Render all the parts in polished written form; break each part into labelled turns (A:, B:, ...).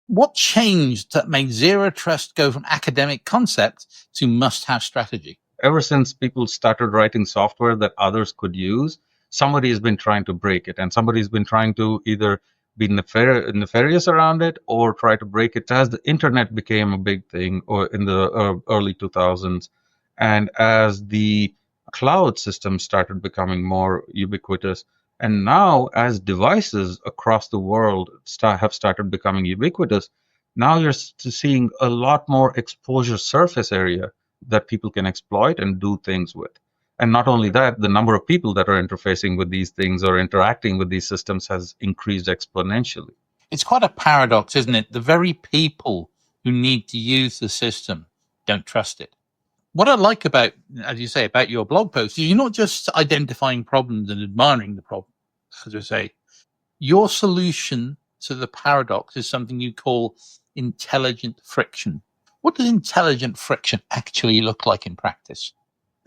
A: What changed that made zero trust go from academic concept to must-have strategy?
B: Ever since people started writing software that others could use, somebody has been trying to break it, and somebody's been trying to either be nefarious around it or try to break it. As the internet became a big thing, or in the early 2000s, and as the cloud systems started becoming more ubiquitous, and now as devices across the world have started becoming ubiquitous, now you're seeing a lot more exposure surface area that people can exploit and do things with. And not only that, the number of people that are interfacing with these things or interacting with these systems has increased exponentially.
A: It's quite a paradox, isn't it? The very people who need to use the system don't trust it. What I like about, as you say, about your blog post is you're not just identifying problems and admiring the problem. As I say, your solution to the paradox is something you call intelligent friction. What does intelligent friction actually look like in practice?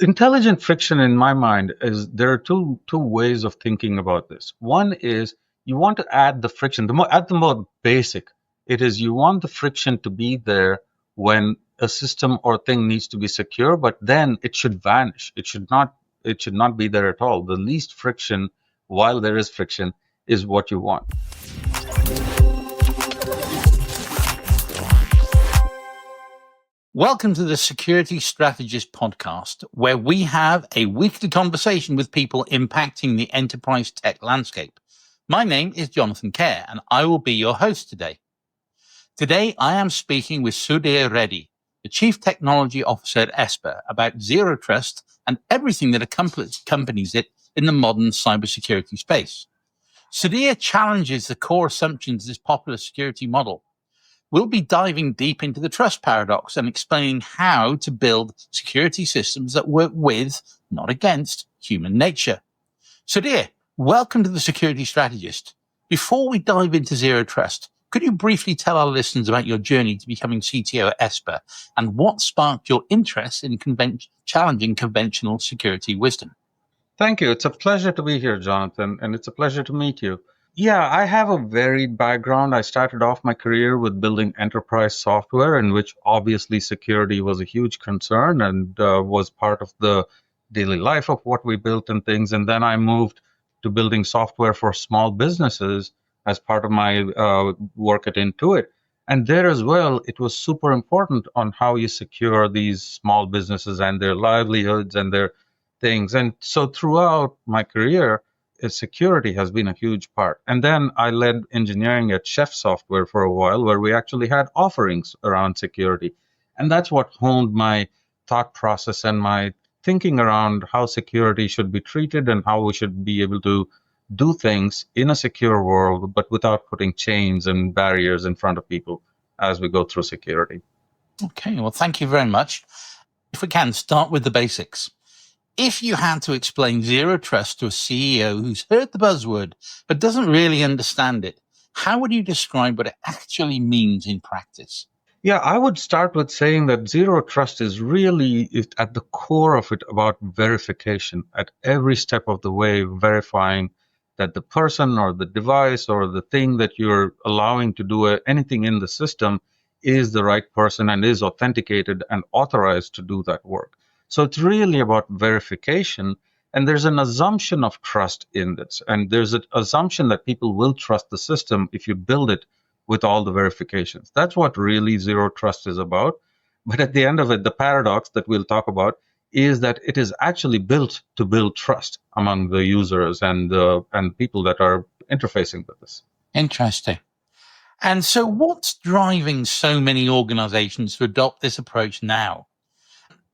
B: Intelligent friction, in my mind, is there are two ways of thinking about this. One is you want to add the friction. At the more basic, it is you want the friction to be there when a system or thing needs to be secure, but then it should vanish. It should not be there at all. The least friction, while there is friction, is what you want.
A: Welcome to the Security Strategist podcast, where we have a weekly conversation with people impacting the enterprise tech landscape. My name is Jonathan Kerr, and I will be your host today. Today, I am speaking with Sudhir Reddy, the Chief Technology Officer at Esper, about zero trust and everything that accompanies it in the modern cybersecurity space. Sudhir challenges the core assumptions of this popular security model. We'll be diving deep into the trust paradox and explaining how to build security systems that work with, not against, human nature. Sudhir, welcome to the Security Strategist. Before we dive into zero trust, could you briefly tell our listeners about your journey to becoming CTO at Esper and what sparked your interest in challenging conventional security wisdom?
B: Thank you. It's a pleasure to be here, Jonathan, and it's a pleasure to meet you. Yeah, I have a varied background. I started off my career with building enterprise software, in which obviously security was a huge concern and was part of the daily life of what we built and things. And then I moved to building software for small businesses as part of my work at Intuit. And there as well, it was super important on how you secure these small businesses and their livelihoods and their things. And so throughout my career, security has been a huge part. And then I led engineering at Chef Software for a while, where we actually had offerings around security. And that's what honed my thought process and my thinking around how security should be treated and how we should be able to do things in a secure world, but without putting chains and barriers in front of people as we go through security.
A: Okay, well, thank you very much. If we can, start with the basics. If you had to explain zero trust to a CEO who's heard the buzzword but doesn't really understand it, how would you describe what it actually means in practice?
B: Yeah, I would start with saying that zero trust is really at the core of it about verification at every step of the way, verifying that the person or the device or the thing that you're allowing to do anything in the system is the right person and is authenticated and authorized to do that work. So it's really about verification, and there's an assumption of trust in this. And there's an assumption that people will trust the system if you build it with all the verifications. That's what really zero trust is about. But at the end of it, the paradox that we'll talk about is that it is actually built to build trust among the users and people that are interfacing with this.
A: Interesting. And so what's driving so many organizations to adopt this approach now?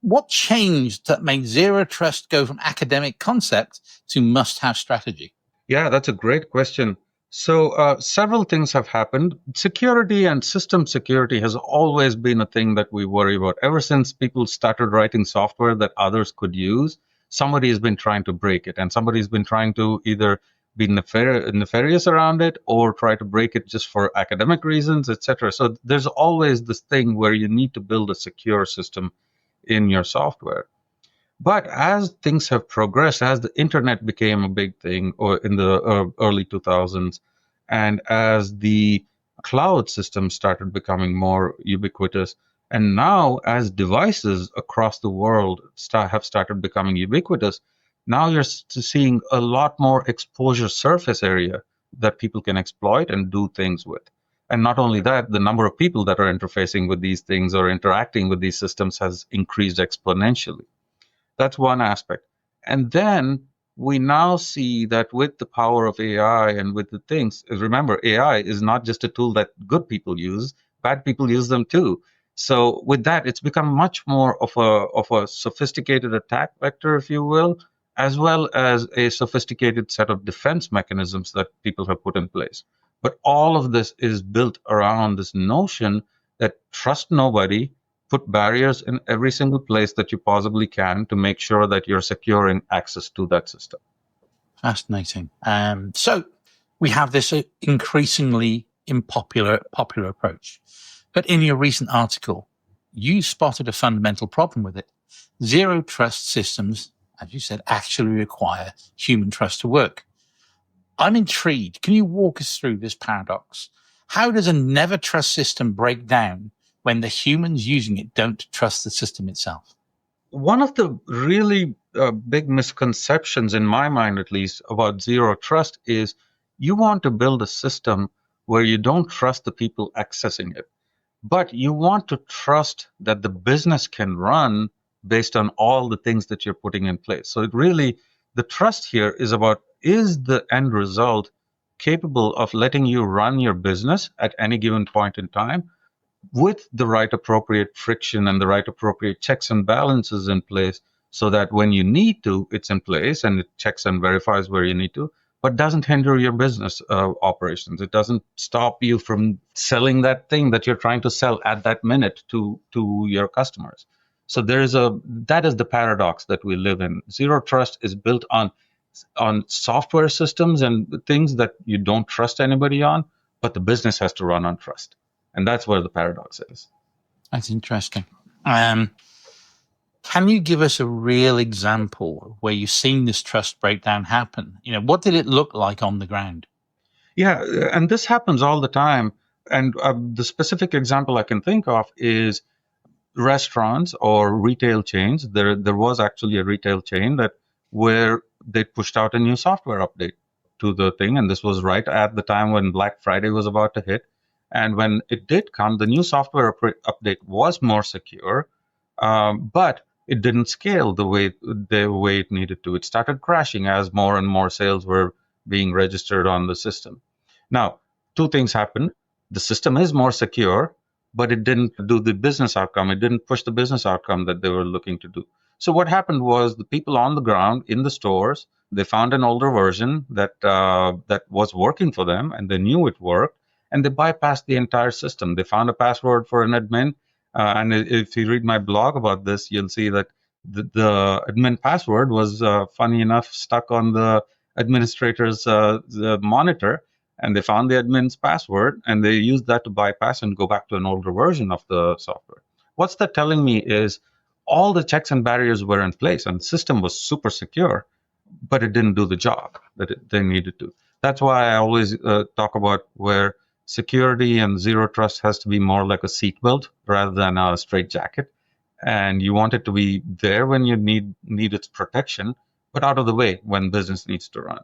A: What changed that made zero trust go from academic concept to must-have strategy?
B: Yeah, that's a great question. So several things have happened. Security and system security has always been a thing that we worry about. Ever since people started writing software that others could use, somebody has been trying to break it, and somebody's been trying to either be nefarious around it or try to break it just for academic reasons, etc. So there's always this thing where you need to build a secure system in your software. But as things have progressed, as the internet became a big thing or in the early 2000s, and as the Cloud systems started becoming more ubiquitous. And now, as devices across the world have started becoming ubiquitous, now you're seeing a lot more exposure surface area that people can exploit and do things with. And not only that, the number of people that are interfacing with these things or interacting with these systems has increased exponentially. That's one aspect. And then we now see that with the power of AI and with the things, remember, AI is not just a tool that good people use, bad people use them too. So with that, it's become much more of a sophisticated attack vector, if you will, as well as a sophisticated set of defense mechanisms that people have put in place. But all of this is built around this notion that trust nobody, put barriers in every single place that you possibly can to make sure that you're securing access to that system.
A: Fascinating. So we have this increasingly popular approach. But in your recent article, you spotted a fundamental problem with it. Zero trust systems, as you said, actually require human trust to work. I'm intrigued. Can you walk us through this paradox? How does a never trust system break down when the humans using it don't trust the system itself?
B: One of the really big misconceptions, in my mind at least, about zero trust is you want to build a system where you don't trust the people accessing it, but you want to trust that the business can run based on all the things that you're putting in place. So it really, the trust here is about, is the end result capable of letting you run your business at any given point in time with the right appropriate friction and the right appropriate checks and balances in place, so that when you need to, it's in place and it checks and verifies where you need to, but doesn't hinder your business operations. It doesn't stop you from selling that thing that you're trying to sell at that minute to your customers. So that is the paradox that we live in. Zero trust is built on software systems and things that you don't trust anybody on, but the business has to run on trust. And that's where the paradox is.
A: That's interesting. Can you give us a real example where you've seen this trust breakdown happen? What did it look like on the ground?
B: Yeah, and this happens all the time. And the specific example I can think of is restaurants or retail chains. There was actually a retail chain where they pushed out a new software update to the thing, and this was right at the time when Black Friday was about to hit. And when it did come, the new software update was more secure, but it didn't scale the way it needed to. It started crashing as more and more sales were being registered on the system. Now, two things happened. The system is more secure, but it didn't do the business outcome. It didn't push the business outcome that they were looking to do. So what happened was the people on the ground in the stores, they found an older version that was working for them, and they knew it worked, and they bypassed the entire system. They found a password for an admin, and if you read my blog about this, you'll see that the admin password was, funny enough, stuck on the administrator's the monitor, and they found the admin's password, and they used that to bypass and go back to an older version of the software. What's that telling me is all the checks and barriers were in place, and the system was super secure, but it didn't do the job that they needed to. That's why I always talk about where security and zero trust has to be more like a seatbelt rather than a straitjacket. And you want it to be there when you need its protection, but out of the way when business needs to run.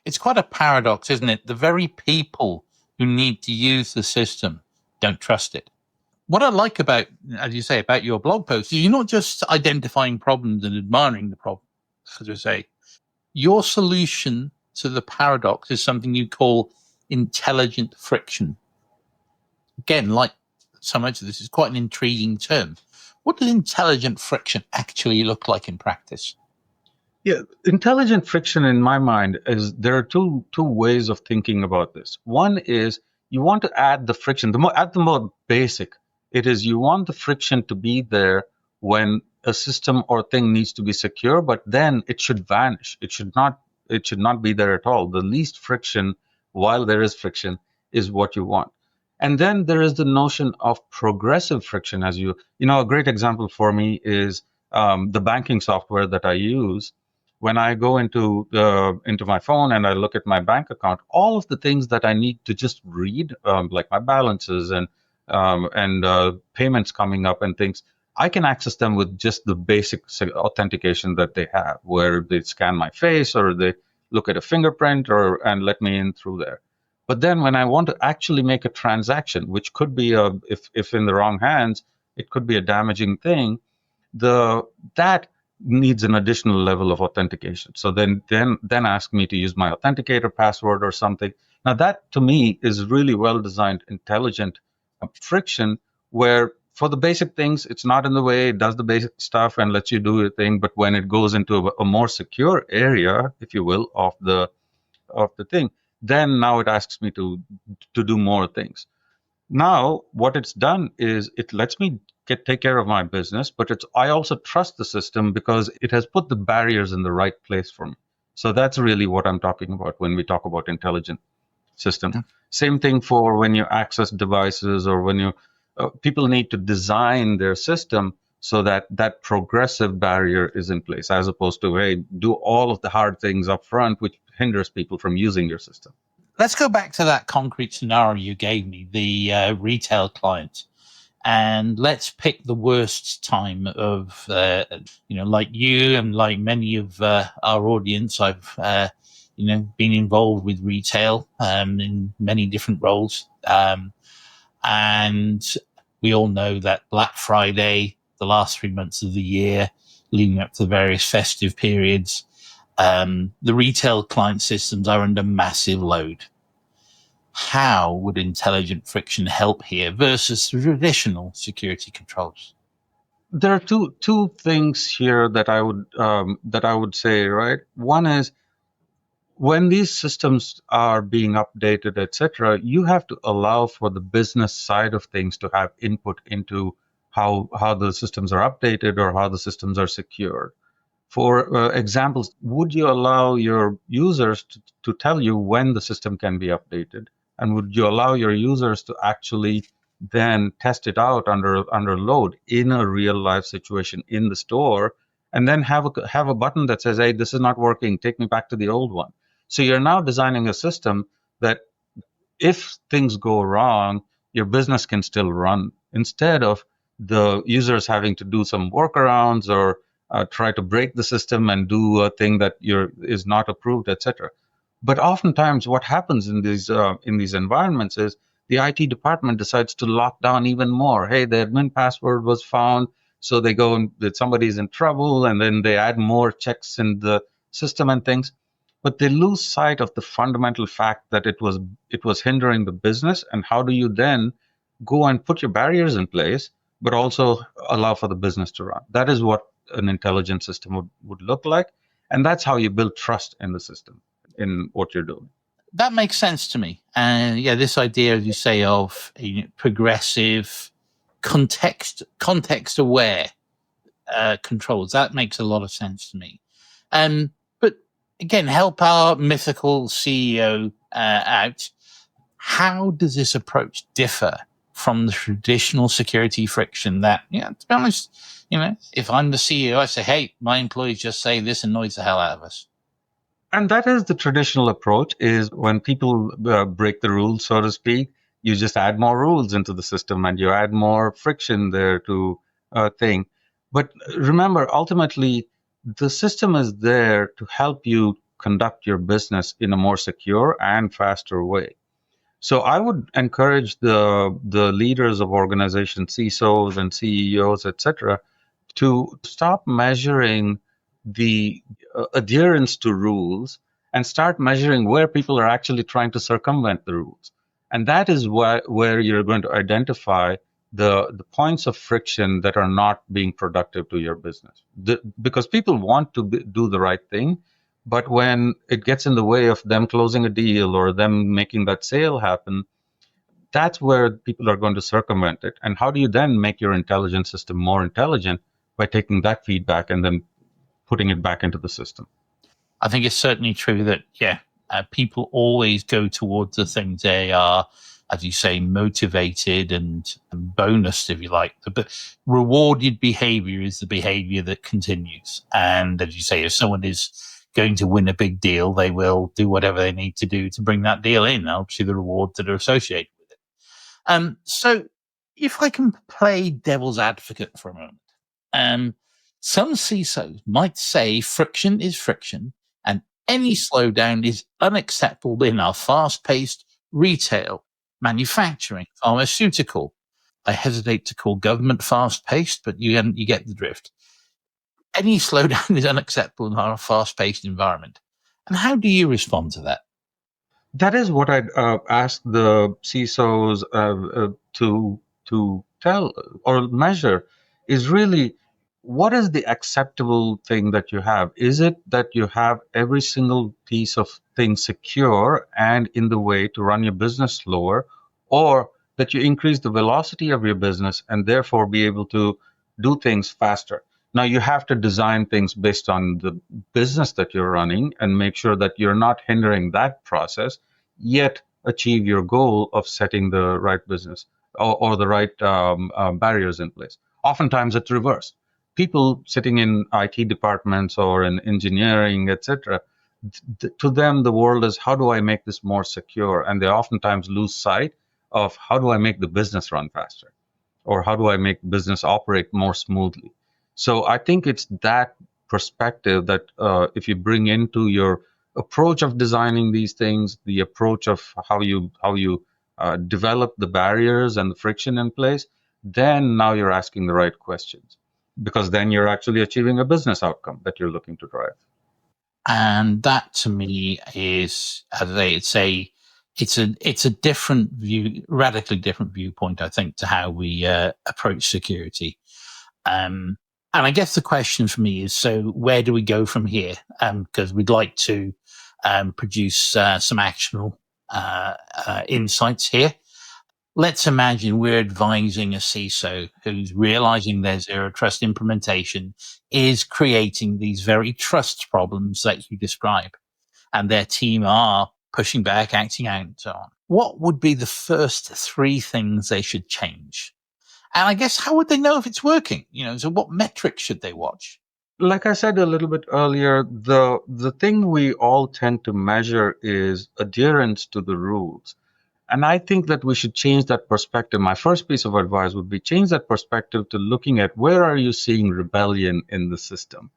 A: It's quite a paradox, isn't it? The very people who need to use the system don't trust it. What I like about, as you say, about your blog post is you're not just identifying problems and admiring the problem, as you say. Your solution to the paradox is something you call intelligent friction. Again, like so much of this, is quite an intriguing term. What does intelligent friction actually look like in practice?
B: Yeah, intelligent friction in my mind is there are two ways of thinking about this. One is you want to add the friction. At the more basic, it is you want the friction to be there when a system or thing needs to be secure, but then it should vanish. It should not be there at all. The least friction, while there is friction, is what you want. And then there is the notion of progressive friction. A great example for me is the banking software that I use. when I go into my phone and I look at my bank account, all of the things that I need to just read, like my balances and payments coming up and things, I can access them with just the basic authentication that they have, where they scan my face or they look at a fingerprint and let me in through there. But then when I want to actually make a transaction, which could be if in the wrong hands, it could be a damaging thing, that needs an additional level of authentication. So then ask me to use my authenticator password or something. Now that to me is really well designed, intelligent friction, where for the basic things, it's not in the way, it does the basic stuff and lets you do your thing. But when it goes into a more secure area, if you will, of the thing, then now it asks me to do more things. Now, what it's done is it lets me take care of my business, but I also trust the system because it has put the barriers in the right place for me. So that's really what I'm talking about when we talk about intelligent systems. Same thing for when you access devices or when you people need to design their system so that progressive barrier is in place, as opposed to, hey, do all of the hard things up front, which hinders people from using your system.
A: Let's go back to that concrete scenario you gave me, the retail client. And let's pick the worst time of, like you and like many of our audience. I've, been involved with retail in many different roles. And we all know that Black Friday, the last 3 months of the year, leading up to the various festive periods, the retail client systems are under massive load. How would intelligent friction help here versus traditional security controls?
B: There are two things here that I would say, right? One is when these systems are being updated, etc., you have to allow for the business side of things to have input into how the systems are updated or how the systems are secured. For examples, would you allow your users to tell you when the system can be updated? And would you allow your users to actually then test it out under load in a real life situation in the store, and then have a button that says, hey, this is not working, take me back to the old one? So you're now designing a system that if things go wrong, your business can still run, instead of the users having to do some workarounds or try to break the system and do a thing that is not approved, etc. But oftentimes, what happens in these environments is the IT department decides to lock down even more. Hey, the admin password was found, so they go and that somebody's in trouble, and then they add more checks in the system and things. But they lose sight of the fundamental fact that it was hindering the business. And how do you then go and put your barriers in place, but also allow for the business to run? That is what an intelligent system would look like. And that's how you build trust in the system, in what you're doing.
A: That makes sense to me. And this idea, as you say, of progressive, context aware controls, that makes a lot of sense to me. But again, help our mythical CEO out. How does this approach differ from the traditional security friction that, to be honest, if I'm the CEO, I say, hey, my employees just say this annoys the hell out of us.
B: And that is the traditional approach, is when people break the rules, so to speak, you just add more rules into the system and you add more friction there to thing. But remember, ultimately, the system is there to help you conduct your business in a more secure and faster way. So I would encourage the leaders of organizations, CISOs and CEOs, etc., to stop measuring the adherence to rules and start measuring where people are actually trying to circumvent the rules. And that is where you're going to identify the points of friction that are not being productive to your business. Because people want to do the right thing, but when it gets in the way of them closing a deal or them making that sale happen, that's where people are going to circumvent it. And how do you then make your intelligence system more intelligent? By taking that feedback and then putting it back into the system.
A: I think it's certainly true that, people always go towards the things they are, as you say, motivated and bonused, if you like. But rewarded behavior is the behavior that continues. And as you say, if someone is going to win a big deal, they will do whatever they need to do to bring that deal in. Obviously, the rewards that are associated with it. So, if I can play devil's advocate for a moment, some CISOs might say friction is friction, and any slowdown is unacceptable in our fast-paced retail, manufacturing, pharmaceutical. I hesitate to call government fast-paced, but you get the drift. Any slowdown is unacceptable in our fast-paced environment. And how do you respond to that?
B: That is what I'd ask the CISOs to tell or measure is really what is the acceptable thing that you have? Is it that you have every single piece of thing secure and in the way to run your business slower, or that you increase the velocity of your business and therefore be able to do things faster? Now, you have to design things based on the business that you're running and make sure that you're not hindering that process, yet achieve your goal of setting the right business or the right barriers in place. Oftentimes, it's reversed. People sitting in IT departments or in engineering, etc., to them, the world is how do I make this more secure? And they oftentimes lose sight of how do I make the business run faster? Or how do I make business operate more smoothly? So I think it's that perspective that if you bring into your approach of designing these things, the approach of how you develop the barriers and the friction in place, then now you're asking the right questions, because then you're actually achieving a business outcome that you're looking to drive.
A: And that to me is, as I say, it's a different view, radically different viewpoint, I think, to how we approach security. And I guess the question for me is, so where do we go from here? Because we'd like to produce some actionable insights here. Let's imagine we're advising a CISO who's realizing their zero trust implementation is creating these very trust problems that you describe, and their team are pushing back, acting out, and so on. What would be the first three things they should change? And I guess how would they know if it's working? So what metrics should they watch?
B: Like I said a little bit earlier, the thing we all tend to measure is adherence to the rules. And I think that we should change that perspective. My first piece of advice would be change that perspective to looking at where are you seeing rebellion in the system?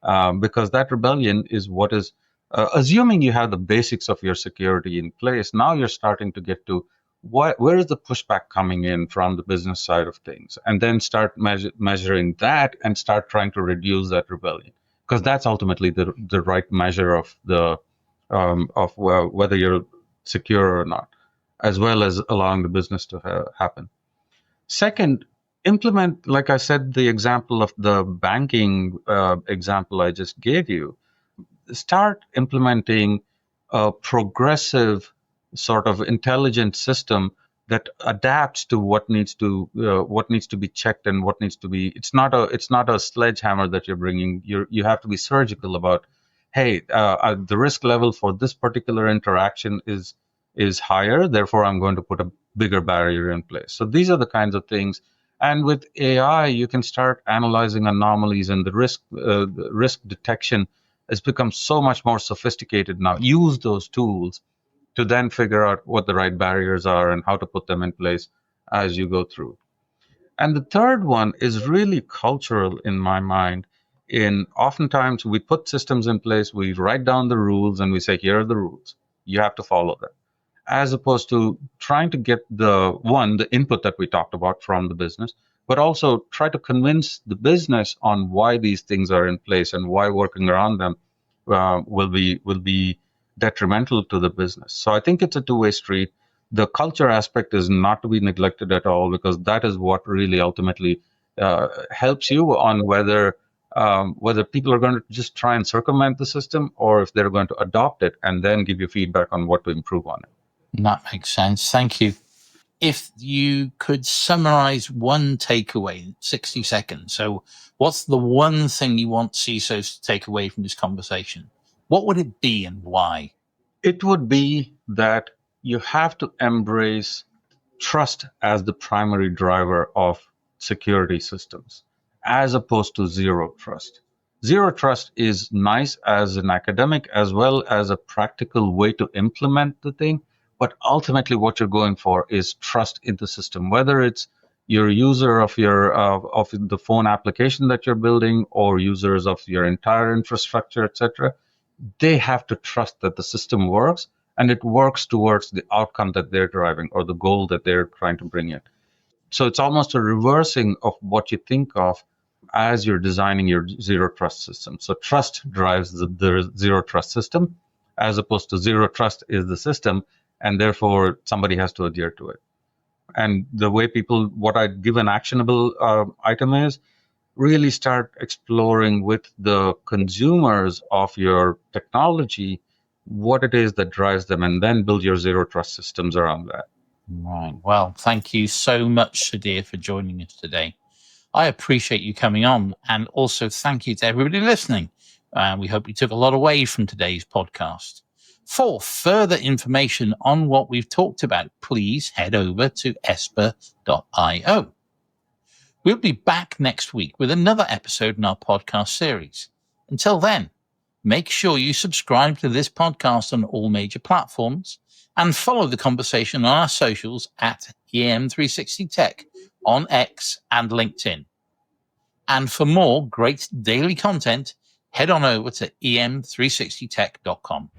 B: Because that rebellion is what is, assuming you have the basics of your security in place, now you're starting to get to where is the pushback coming in from the business side of things? And then start measuring that and start trying to reduce that rebellion. Because that's ultimately the right measure of whether you're secure or not, as well as allowing the business to happen. Second, implement, like I said, the example of the banking example I just gave you. Start implementing a progressive sort of intelligent system that adapts to what needs to be checked and what needs to be. It's not a sledgehammer that you're bringing. You have to be surgical about, hey, the risk level for this particular interaction is higher, therefore I'm going to put a bigger barrier in place. So these are the kinds of things. And with AI, you can start analyzing anomalies, and the risk detection has become so much more sophisticated now. Use those tools to then figure out what the right barriers are and how to put them in place as you go through. And the third one is really cultural in my mind. In oftentimes we put systems in place, we write down the rules, and we say, here are the rules. You have to follow them, as opposed to trying to get the input that we talked about from the business, but also try to convince the business on why these things are in place and why working around them will be detrimental to the business. So I think it's a two-way street. The culture aspect is not to be neglected at all, because that is what really ultimately helps you on whether people are going to just try and circumvent the system, or if they're going to adopt it and then give you feedback on what to improve on it.
A: That makes sense. Thank you. If you could summarize one takeaway in 60 seconds, so what's the one thing you want CISOs to take away from this conversation? What would it be and why?
B: It would be that you have to embrace trust as the primary driver of security systems, as opposed to zero trust. Zero trust is nice as an academic as well as a practical way to implement the thing. But ultimately, what you're going for is trust in the system, whether it's your user of of the phone application that you're building or users of your entire infrastructure, etc. They have to trust that the system works and it works towards the outcome that they're driving or the goal that they're trying to bring in. So it's almost a reversing of what you think of as you're designing your zero trust system. So trust drives the zero trust system, as opposed to zero trust is the system, and therefore somebody has to adhere to it. And the way what I'd give an actionable item is really start exploring with the consumers of your technology what it is that drives them, and then build your zero trust systems around that.
A: Right. Well, thank you so much, Sudhir, for joining us today. I appreciate you coming on, and also thank you to everybody listening. We hope you took a lot away from today's podcast. For further information on what we've talked about, please head over to esper.io. We'll be back next week with another episode in our podcast series. Until then, make sure you subscribe to this podcast on all major platforms and follow the conversation on our socials at EM360Tech on X and LinkedIn. And for more great daily content, head on over to em360tech.com.